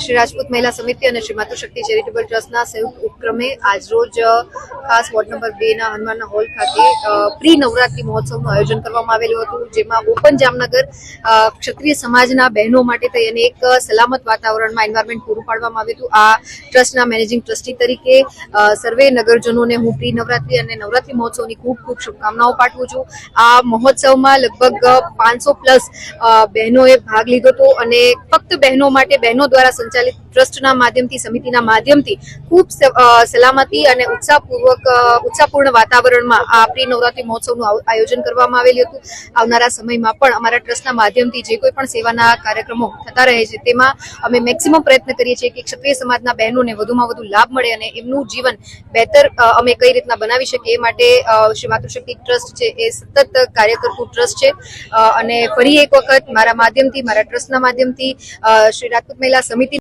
श्री राजपूत महिला समिति और श्री मातृशक्ति चेरिटेबल ट्रस्टना संयुक्त उपक्रमे आज रोज खास वोर्ड नंबर 2 ना हनुमान हॉल खाते प्री नवरात्रि महोत्सव आयोजन करवामां आवेलुं हतुं, जेमां ओपन जामनगर क्षत्रिय समाजना बहनों माटे थईने एक सलामत वातावरण में एनवायरमेंट पूरुं पाडवामां आव्युं हतुं। आ ट्रस्टना मैनेजिंग ट्रस्टी तरीके सर्वे नगरजनोने हूँ प्री नवरात्रि और नवरात्रि महोत्सवनी खूब खूब शुभकामनाओं पाठवुं छुं। आ महोत्सवमां लगभग 500 प्लस बहनोए भाग लीधो हतो अने फक्त बहनों माटे बहनों द्वारा संचालित ट्रस्टना माध्यमथी समितिना माध्यमथी खूब सलामती अने उत्साहपूर्ण वातावरणमां आ प्री नवरात्रि महोत्सवनुं आयोजन करवामां आवेલું હતું। આવનારા સમયમાં પણ અમારા ટ્રસ્ટના માધ્યમથી જે કોઈ પણ સેવાના કાર્યક્રમો થતા રહે છે તેમાં અમે મેક્સિમમ પ્રયત્ન કરીએ છીએ કે ક્ષત્રિય સમાજના બહેનોને વધુમાં વધુ લાભ મળે અને એમનું જીવન બહેતર અમે કઈ રીતના બનાવી શકીએ એ માટે શ્રી માતૃશક્તિ ટ્રસ્ટ છે એ સતત કાર્ય કરતું ટ્રસ્ટ છે અને ફરી એક વખત મારા માધ્યમથી મારા ટ્રસ્ટના માધ્યમથી શ્રી રાજપૂત મહિલા સમિતિ